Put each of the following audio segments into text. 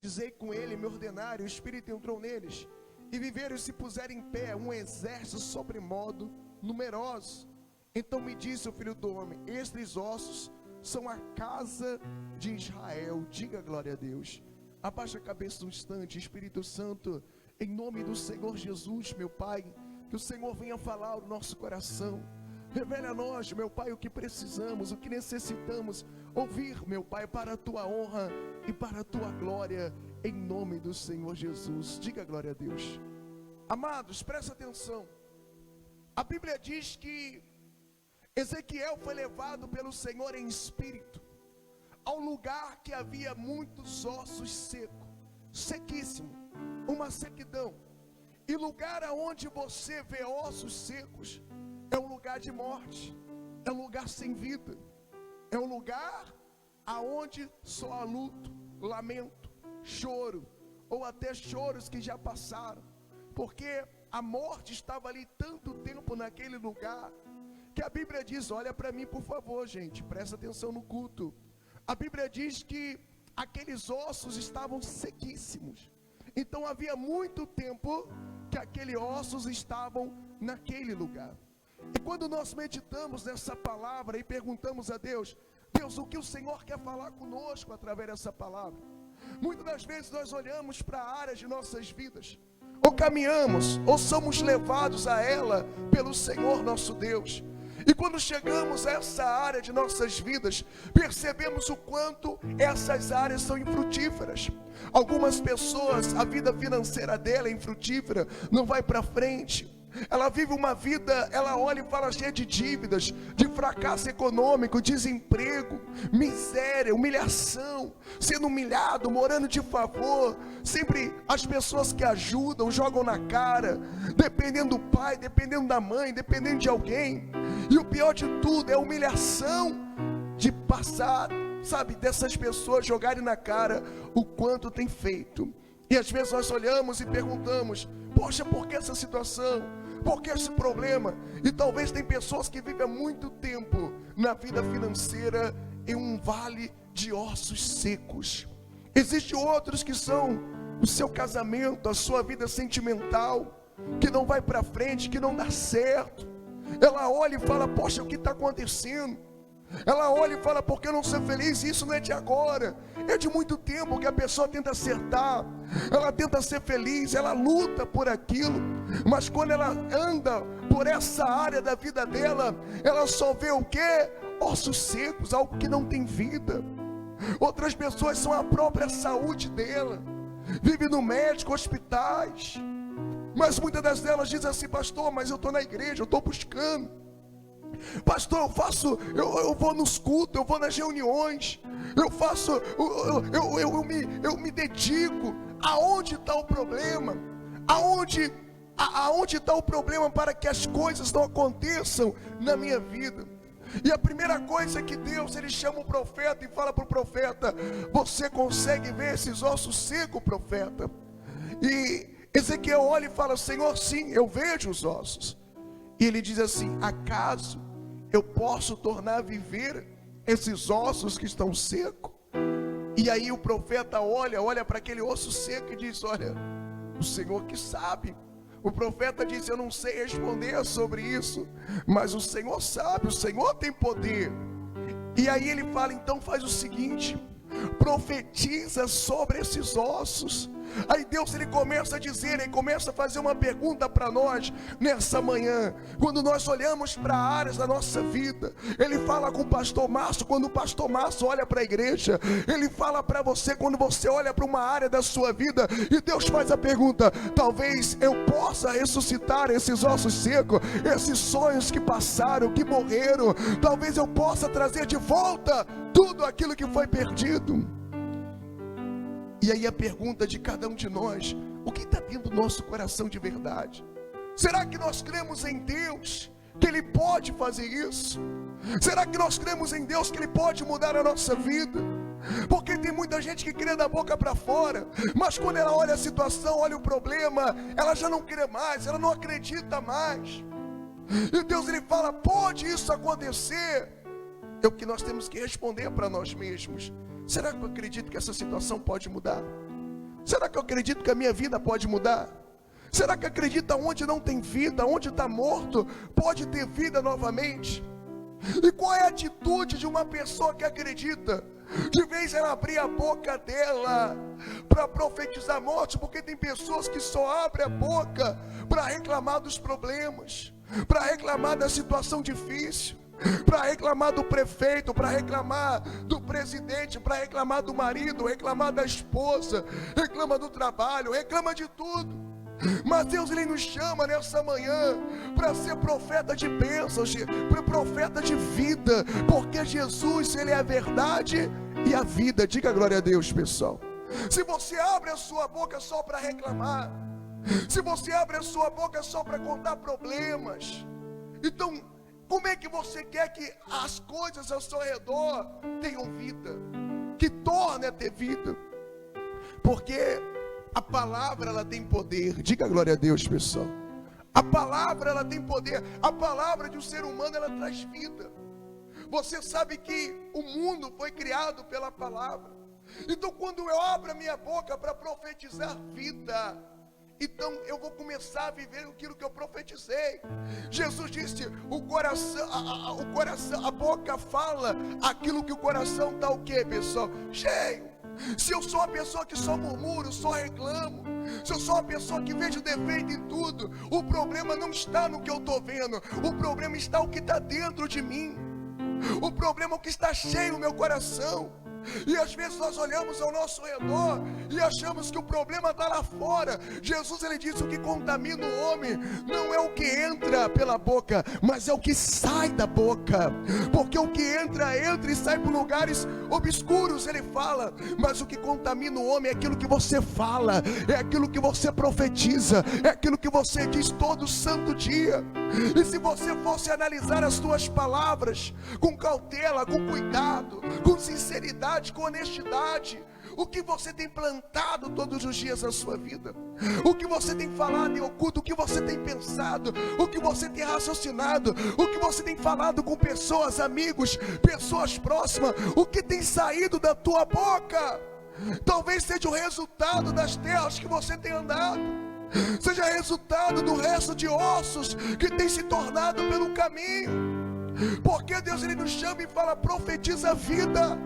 Dizei com ele, me ordenaram, o Espírito entrou neles, e viveram e se puseram em pé um exército sobremodo numeroso. Então me disse o filho do homem: estes ossos são a casa de Israel. Diga glória a Deus. Abaixa a cabeça um instante. Espírito Santo, em nome do Senhor Jesus, meu Pai, que o Senhor venha falar ao nosso coração. Revele a nós, meu Pai, o que precisamos, o que necessitamos ouvir, meu Pai, para a Tua honra e para a Tua glória, em nome do Senhor Jesus. Diga glória a Deus. Amados, presta atenção. A Bíblia diz que Ezequiel foi levado pelo Senhor em espírito ao lugar que havia muitos ossos secos, sequíssimo, uma sequidão. E lugar aonde você vê ossos secos é um lugar de morte, é um lugar sem vida, é um lugar aonde só há luto, lamento, choro, ou até choros que já passaram, porque a morte estava ali tanto tempo naquele lugar, que a Bíblia diz, olha para mim por favor gente, presta atenção no culto. A Bíblia diz que aqueles ossos estavam sequíssimos, então havia muito tempo que aqueles ossos estavam naquele lugar. E quando nós meditamos nessa palavra e perguntamos a Deus, Deus, o que o Senhor quer falar conosco através dessa palavra? Muitas das vezes nós olhamos para áreas de nossas vidas, ou caminhamos, ou somos levados a ela pelo Senhor nosso Deus. E quando chegamos a essa área de nossas vidas, percebemos o quanto essas áreas são infrutíferas. Algumas pessoas, a vida financeira dela é infrutífera, não vai para frente. Ela vive uma vida, ela olha e fala cheia de dívidas, de fracasso econômico, desemprego, miséria, humilhação, sendo humilhado, morando de favor. Sempre as pessoas que ajudam, jogam na cara, dependendo do pai, dependendo da mãe, dependendo de alguém. E o pior de tudo é a humilhação de passar, sabe, dessas pessoas jogarem na cara o quanto tem feito. E às vezes nós olhamos e perguntamos, poxa, por que essa situação? Por que esse problema? E talvez tem pessoas que vivem há muito tempo na vida financeira em um vale de ossos secos. Existem outros que são o seu casamento, a sua vida sentimental, que não vai para frente, que não dá certo. Ela olha e fala, poxa, o que está acontecendo? Ela olha e fala, por que eu não ser feliz? Isso não é de agora, é de muito tempo que a pessoa tenta acertar, ela tenta ser feliz, ela luta por aquilo, mas quando ela anda por essa área da vida dela, ela só vê o quê? Ossos secos, algo que não tem vida. Outras pessoas são a própria saúde dela, vive no médico, hospitais, mas muitas das delas dizem assim, pastor, mas eu estou na igreja, eu estou buscando. Pastor, eu vou nos cultos, eu vou nas reuniões, eu me dedico. Aonde está o problema? Aonde está o problema para que as coisas não aconteçam na minha vida? E a primeira coisa que Deus, ele chama o profeta e fala para o profeta, você consegue ver esses ossos secos, profeta? E Ezequiel olha e fala, Senhor, sim, eu vejo os ossos. E ele diz assim, acaso eu posso tornar a viver esses ossos que estão secos? E aí o profeta olha para aquele osso seco e diz, olha, o Senhor que sabe. O profeta diz, eu não sei responder sobre isso, mas o Senhor sabe, o Senhor tem poder. E aí ele fala, então faz o seguinte, profetiza sobre esses ossos. Aí Deus, ele começa a dizer, ele começa a fazer uma pergunta para nós nessa manhã. Quando nós olhamos para áreas da nossa vida, ele fala com o pastor Márcio. Quando o pastor Márcio olha para a igreja, ele fala para você quando você olha para uma área da sua vida, e Deus faz a pergunta, talvez eu possa ressuscitar esses ossos secos, esses sonhos que passaram, que morreram, talvez eu possa trazer de volta tudo aquilo que foi perdido. E aí a pergunta de cada um de nós, o que está dentro do nosso coração de verdade? Será que nós cremos em Deus, que Ele pode fazer isso? Será que nós cremos em Deus, que Ele pode mudar a nossa vida? Porque tem muita gente que crê da boca para fora, mas quando ela olha a situação, olha o problema, ela já não crê mais, ela não acredita mais. E Deus, ele fala, pode isso acontecer? É o que nós temos que responder para nós mesmos. Será que eu acredito que essa situação pode mudar? Será que eu acredito que a minha vida pode mudar? Será que acredita onde não tem vida, onde está morto, pode ter vida novamente? E qual é a atitude de uma pessoa que acredita? De vez ela abrir a boca dela para profetizar morte, porque tem pessoas que só abrem a boca para reclamar dos problemas, para reclamar da situação difícil, para reclamar do prefeito, para reclamar do presidente, para reclamar do marido, reclamar da esposa, reclama do trabalho, reclama de tudo. Mas Deus, Ele nos chama nessa manhã para ser profeta de bênçãos, para profeta de vida, porque Jesus, Ele é a verdade e a vida. Diga glória a Deus, pessoal. Se você abre a sua boca só para reclamar, se você abre a sua boca só para contar problemas, então como é que você quer que as coisas ao seu redor tenham vida, que torne a ter vida? Porque a palavra, ela tem poder. Diga glória a Deus, pessoal. A palavra, ela tem poder. A palavra de um ser humano, ela traz vida. Você sabe que o mundo foi criado pela palavra. Então quando eu abro a minha boca para profetizar vida, então eu vou começar a viver aquilo que eu profetizei. Jesus disse, a boca fala aquilo que o coração está o quê, pessoal? Cheio. Se eu sou uma pessoa que só murmuro, só reclamo, se eu sou uma pessoa que vejo defeito em tudo, o problema não está no que eu estou vendo, o problema está o que está dentro de mim, o problema é o que está cheio no meu coração. E às vezes nós olhamos ao nosso redor e achamos que o problema está lá fora. Jesus, Ele disse, o que contamina o homem não é o que entra pela boca, mas é o que sai da boca. Porque o que entra e sai por lugares obscuros, Ele fala. Mas o que contamina o homem é aquilo que você fala, é aquilo que você profetiza, é aquilo que você diz todo santo dia. E se você fosse analisar as suas palavras com cautela, com cuidado, com sinceridade, com honestidade, o que você tem plantado todos os dias na sua vida, o que você tem falado em oculto, o que você tem pensado, o que você tem raciocinado, o que você tem falado com pessoas, amigos, pessoas próximas, o que tem saído da tua boca, talvez seja o resultado das terras que você tem andado, seja resultado do resto de ossos que tem se tornado pelo caminho. Porque Deus, Ele nos chama e fala, profetiza a vida.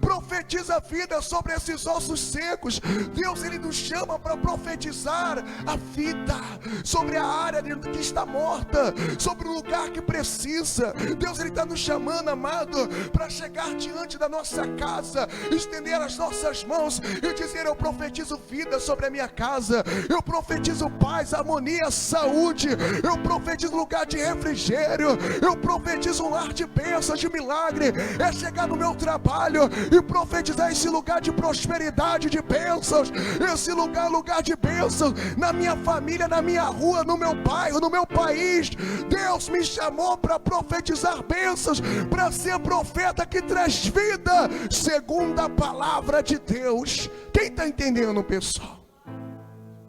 Profetiza a vida sobre esses ossos secos. Deus, Ele nos chama para profetizar a vida sobre a área que está morta, sobre o lugar que precisa. Deus, Ele está nos chamando, amado, para chegar diante da nossa casa, estender as nossas mãos e dizer, eu profetizo vida sobre a minha casa, eu profetizo paz, harmonia, saúde, eu profetizo lugar de refrigério, eu profetizo um lar de bênçãos, de milagre. É chegar no meu trabalho e profetizar esse lugar de prosperidade, de bênçãos, esse lugar de bênçãos, na minha família, na minha rua, no meu bairro, no meu país. Deus me chamou para profetizar bênçãos, para ser profeta que traz vida, segundo a palavra de Deus. Quem está entendendo, pessoal?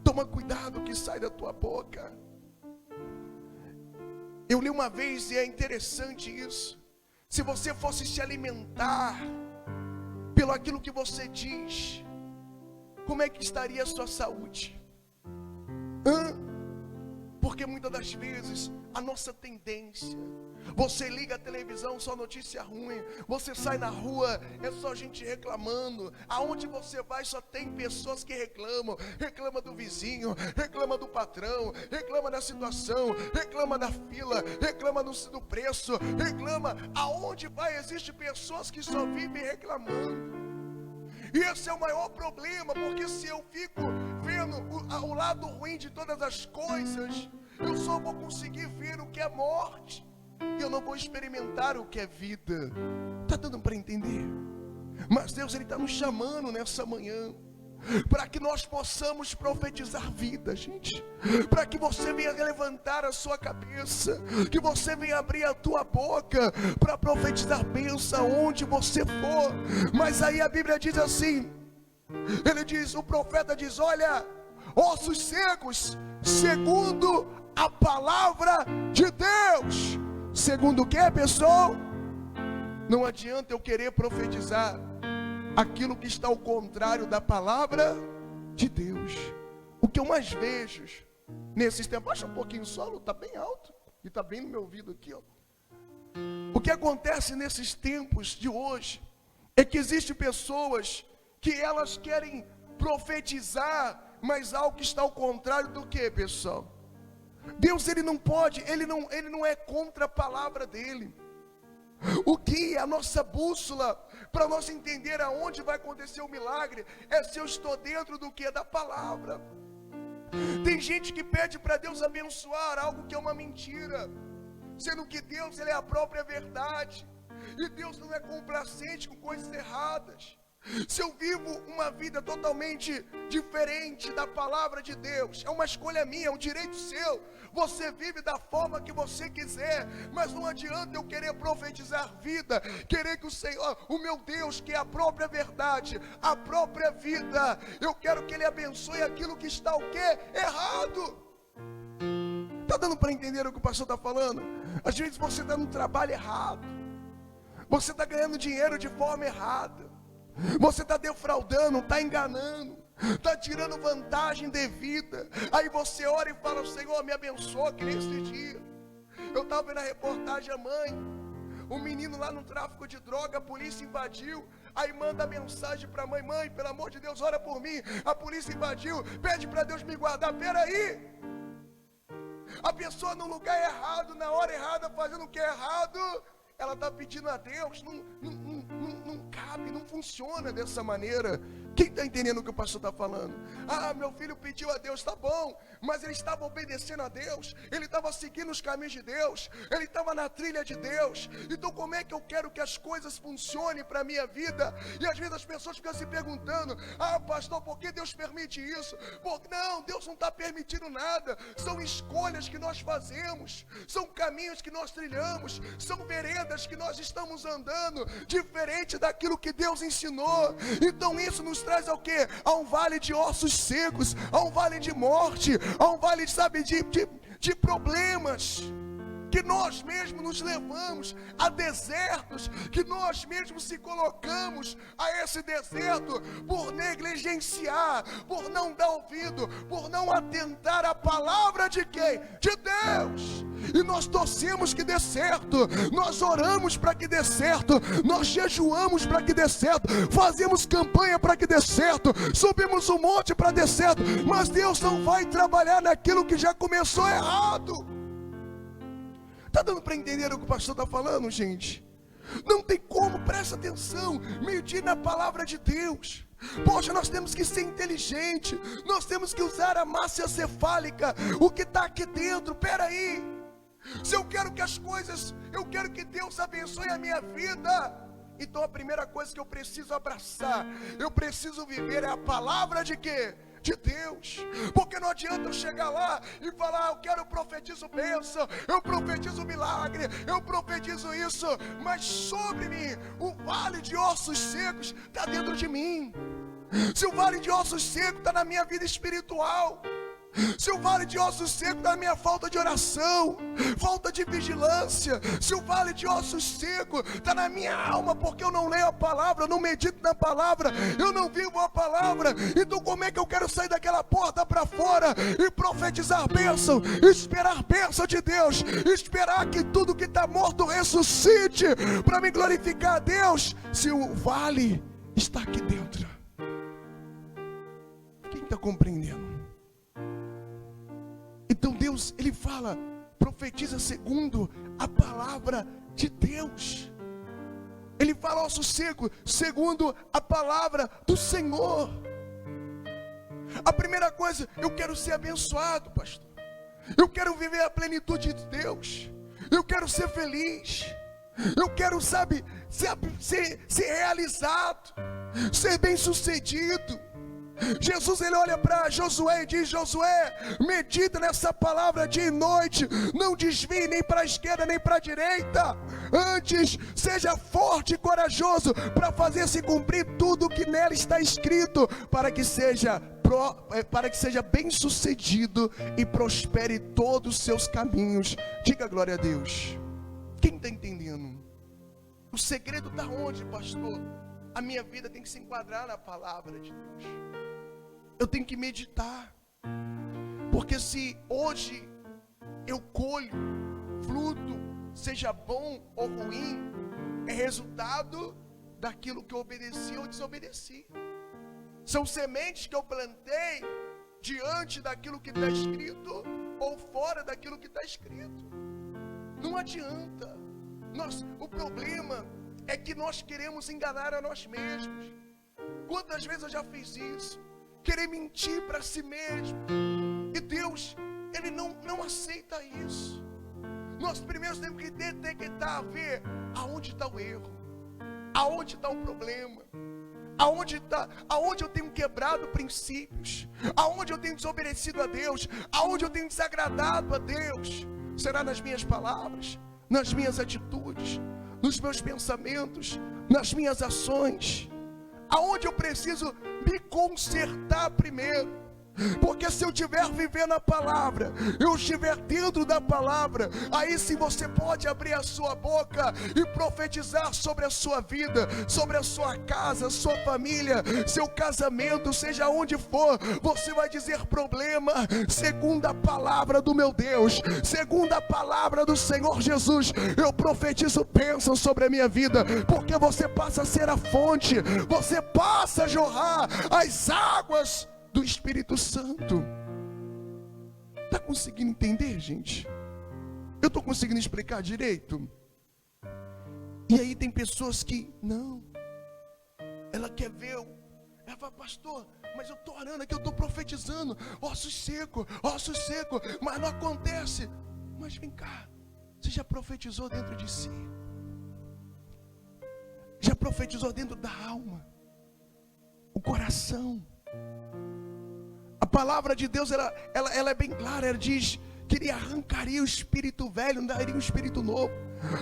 Toma cuidado o que sai da tua boca. Eu li uma vez e é interessante isso. Se você fosse se alimentar pelo aquilo que você diz, como é que estaria a sua saúde? Porque muitas das vezes a nossa tendência, você liga a televisão, só notícia ruim, você sai na rua, é só gente reclamando, aonde você vai só tem pessoas que reclamam, reclama do vizinho, reclama do patrão, reclama da situação, reclama da fila, reclama do preço, reclama, aonde vai existe pessoas que só vivem reclamando. E esse é o maior problema, porque se eu fico vendo o lado ruim de todas as coisas, eu só vou conseguir ver o que é morte, e eu não vou experimentar o que é vida. Está dando para entender? Mas Deus, Ele está nos chamando nessa manhã para que nós possamos profetizar vida, gente, para que você venha levantar a sua cabeça, que você venha abrir a tua boca para profetizar bênção onde você for. Mas aí a Bíblia diz assim, ele diz, o profeta diz, olha, ossos secos, segundo a palavra de Deus. Segundo o que, pessoal? Não adianta eu querer profetizar aquilo que está ao contrário da palavra de Deus. O que eu mais vejo nesses tempos, baixa um pouquinho o solo, está bem alto, e está bem no meu ouvido aqui, ó. O que acontece nesses tempos de hoje, é que existem pessoas que elas querem profetizar, mas algo que está ao contrário do que, pessoal? Deus, ele não pode, ele não é contra a palavra dele. O que a nossa bússola, para nós entender aonde vai acontecer o milagre, é se eu estou dentro do que? Da palavra. Tem gente que pede para Deus abençoar algo que é uma mentira, sendo que Deus, ele é a própria verdade, e Deus não é complacente com coisas erradas. Se eu vivo uma vida totalmente diferente da palavra de Deus, é uma escolha minha, é um direito seu. Você vive da forma que você quiser, mas não adianta eu querer profetizar vida, querer que o Senhor, o meu Deus, que é a própria verdade, a própria vida, eu quero que Ele abençoe aquilo que está o quê? Errado. Está dando para entender o que o pastor está falando? Às vezes você está no trabalho errado, você está ganhando dinheiro de forma errada, você está defraudando, está enganando, está tirando vantagem devida. Aí você ora e fala: Senhor, me abençoa, que nesse dia eu estava vendo a reportagem, a mãe, um menino lá no tráfico de droga, a polícia invadiu. Aí manda mensagem para a mãe: mãe, pelo amor de Deus, ora por mim, a polícia invadiu, pede para Deus me guardar. Peraí, a pessoa no lugar errado, na hora errada, fazendo o que é errado, ela está pedindo a Deus. Não cabe, não funciona dessa maneira. Quem está entendendo o que o pastor está falando? Ah, meu filho pediu a Deus, tá bom, mas ele estava obedecendo a Deus, ele estava seguindo os caminhos de Deus, ele estava na trilha de Deus. Então como é que eu quero que as coisas funcionem para a minha vida? E às vezes as pessoas ficam se perguntando: ah, pastor, por que Deus permite isso? Não, Deus não está permitindo nada. São escolhas que nós fazemos, são caminhos que nós trilhamos, são veredas que nós estamos andando, diferente daquilo que Deus ensinou. Então isso nos traz ao quê? A um vale de ossos secos, a um vale de morte, a um vale, sabe, de problemas, que nós mesmos nos levamos a desertos, que nós mesmos se colocamos a esse deserto por negligenciar, por não dar ouvido, por não atentar à palavra de quem? De Deus. E nós torcemos que dê certo, nós oramos para que dê certo, nós jejuamos para que dê certo, fazemos campanha para que dê certo, subimos um monte para dar certo, mas Deus não vai trabalhar naquilo que já começou errado. Está dando para entender o que o pastor está falando, gente? Não tem como, presta atenção, medir na palavra de Deus. Poxa, nós temos que ser inteligente, nós temos que usar a massa cefálica, o que está aqui dentro. Peraí, se eu quero que as coisas, eu quero que Deus abençoe a minha vida, então a primeira coisa que eu preciso abraçar, eu preciso viver é a palavra de quê? De Deus. Porque não adianta eu chegar lá e falar: eu quero, profetizo bênção, eu profetizo milagre, eu profetizo isso, mas sobre mim o vale de ossos secos está dentro de mim. Se o vale de ossos secos está na minha vida espiritual, se o vale de ossos secos está na minha falta de oração, falta de vigilância, se o vale de ossos secos está na minha alma, porque eu não leio a palavra, eu não medito na palavra, eu não vivo a palavra, então como é que eu quero sair daquela porta para fora e profetizar bênção, esperar bênção de Deus, esperar que tudo que está morto ressuscite para me glorificar a Deus, se o vale está aqui dentro? Quem está compreendendo? Então Deus, Ele fala, profetiza segundo a palavra de Deus. Ele fala: osso seco, segundo a palavra do Senhor. A primeira coisa, eu quero ser abençoado, pastor. Eu quero viver a plenitude de Deus. Eu quero ser feliz. Eu quero, sabe, ser realizado, ser bem sucedido. Jesus, ele olha para Josué e diz: Josué, medita nessa palavra dia e noite, não desvie nem para a esquerda nem para a direita, antes seja forte e corajoso para fazer se cumprir tudo o que nela está escrito, para que seja bem sucedido e prospere todos os seus caminhos. Diga glória a Deus. Quem está entendendo? O segredo está onde, pastor? A minha vida tem que se enquadrar na palavra de Deus. eu tenho que meditar. Porque se hoje eu colho fruto, seja bom ou ruim, é resultado daquilo que eu obedeci ou desobedeci. São sementes que eu plantei diante daquilo que está escrito ou fora daquilo que está escrito. Não adianta. O problema é que nós queremos enganar a nós mesmos. Quantas vezes eu já fiz isso? Querer mentir para si mesmo. E Deus, Ele não aceita isso. Nós primeiro temos que detectar, a ver aonde está o erro, aonde está o problema, aonde eu tenho quebrado princípios, aonde eu tenho desobedecido a Deus, aonde eu tenho desagradado a Deus. Será nas minhas palavras, nas minhas atitudes, nos meus pensamentos, nas minhas ações, aonde eu preciso me consertar primeiro. Porque se eu estiver vivendo a palavra, eu estiver dentro da palavra, aí sim você pode abrir a sua boca e profetizar sobre a sua vida, sobre a sua casa, sua família, seu casamento, seja onde for. Você vai dizer: problema, segundo a palavra do meu Deus, segundo a palavra do Senhor Jesus, eu profetizo bênção sobre a minha vida. Porque você passa a ser a fonte, você passa a jorrar as águas do Espírito Santo. Está conseguindo entender, gente? Eu estou conseguindo explicar direito? E aí tem pessoas que não, ela quer ver, ela fala: pastor, mas eu estou orando aqui, eu estou profetizando, ossos secos, mas não acontece. Mas vem cá, você já profetizou dentro de si? Já profetizou dentro da alma, o coração? A palavra de Deus, ela é bem clara. Ela diz que Ele arrancaria o espírito velho, nos daria um espírito novo,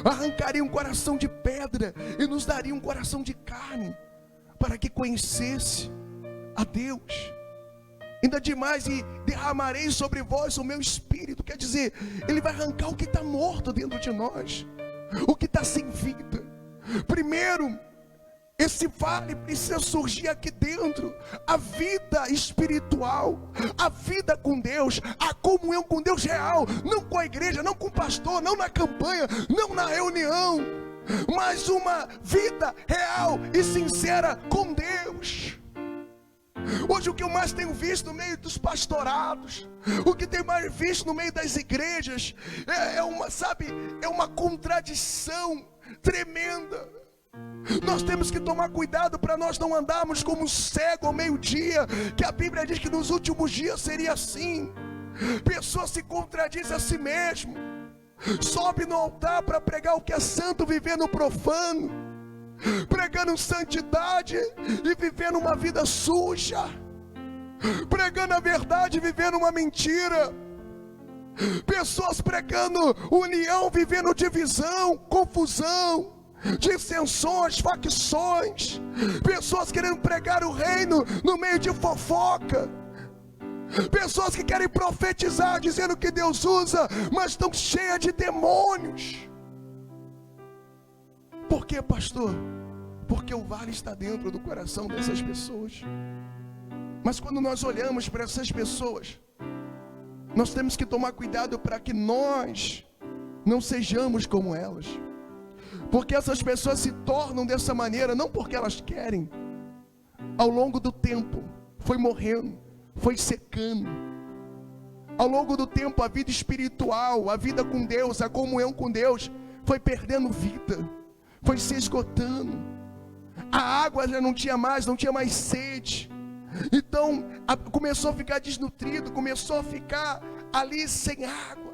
arrancaria um coração de pedra e nos daria um coração de carne, para que conhecesse a Deus. Ainda demais: e derramarei sobre vós o meu espírito. Quer dizer, Ele vai arrancar o que está morto dentro de nós, o que está sem vida. Primeiro, esse vale precisa surgir aqui dentro. A vida espiritual, a vida com Deus, a comunhão com Deus real. Não com a igreja, não com o pastor, não na campanha, não na reunião, mas uma vida real e sincera com Deus. Hoje o que eu mais tenho visto no meio dos pastorados, o que tenho mais visto no meio das igrejas, é uma contradição tremenda. Nós temos que tomar cuidado para nós não andarmos como cego ao meio-dia, que a Bíblia diz que nos últimos dias seria assim. Pessoa se contradiz a si mesmo, sobe no altar para pregar o que é santo, vivendo profano, pregando santidade e vivendo uma vida suja, pregando a verdade, vivendo uma mentira. Pessoas pregando união, vivendo divisão, confusão, dissensões, facções. Pessoas querendo pregar o reino no meio de fofoca. Pessoas que querem profetizar dizendo que Deus usa, mas estão cheias de demônios. Por quê, pastor? Porque o vale está dentro do coração dessas pessoas. Mas quando nós olhamos para essas pessoas, nós temos que tomar cuidado para que nós não sejamos como elas. Porque essas pessoas se tornam dessa maneira não porque elas querem. Ao longo do tempo foi morrendo, foi secando. Ao longo do tempo a vida espiritual, a vida com Deus, a comunhão com Deus foi perdendo vida, foi se esgotando. A água já não tinha mais sede. Então começou a ficar desnutrido, começou a ficar ali sem água.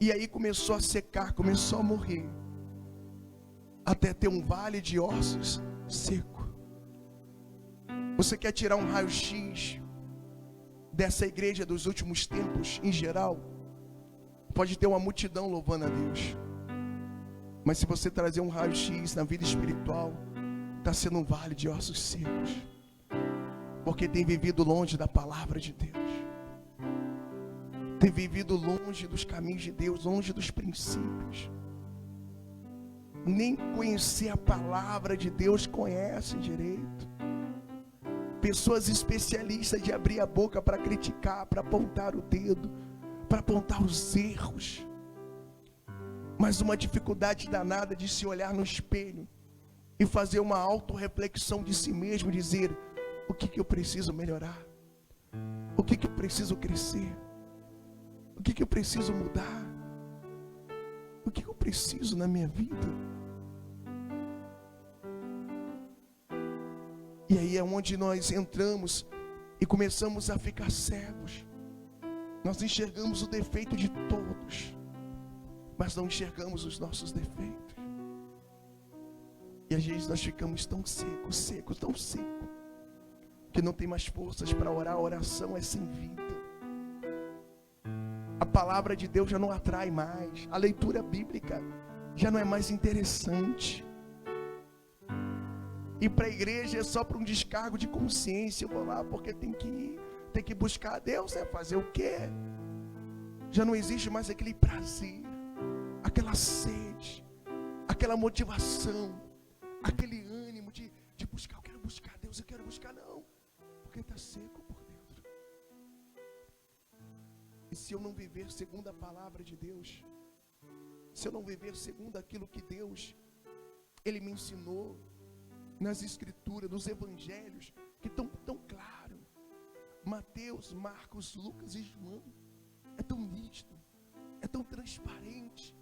E aí começou a secar, começou a morrer, até ter um vale de ossos seco. Você quer tirar um raio-x dessa igreja dos últimos tempos em geral? Pode ter uma multidão louvando a Deus, mas se você trazer um raio-x na vida espiritual, está sendo um vale de ossos secos, porque tem vivido longe da palavra de Deus, tem vivido longe dos caminhos de Deus, longe dos princípios. Nem conhecer a palavra de Deus conhece direito. pessoas especialistas de abrir a boca para criticar, para apontar o dedo, para apontar os erros, mas uma dificuldade danada de se olhar no espelho e fazer uma autorreflexão de si mesmo, dizer: o que eu preciso melhorar? O que eu preciso crescer? O que eu preciso mudar? O que eu preciso na minha vida? E aí é onde nós entramos e começamos a ficar cegos. Nós enxergamos o defeito de todos, mas não enxergamos os nossos defeitos. E às vezes nós ficamos tão secos, tão secos, que não tem mais forças para orar. A oração é sem vida. A palavra de Deus já não atrai mais. A leitura bíblica já não é mais interessante. Ir para a igreja é só para um descargo de consciência. Eu vou lá porque tem que ir, tem que buscar a Deus, né? Fazer o quê? Já não existe mais aquele prazer, aquela sede, aquela motivação, aquele ânimo de buscar. Eu quero buscar Deus, eu quero buscar. Não, porque está seco por dentro. E se eu não viver segundo a palavra de Deus, se eu não viver segundo aquilo que Deus, Ele me ensinou nas escrituras, nos evangelhos, que estão tão claro, Mateus, Marcos, Lucas e João, é tão nítido, é tão transparente,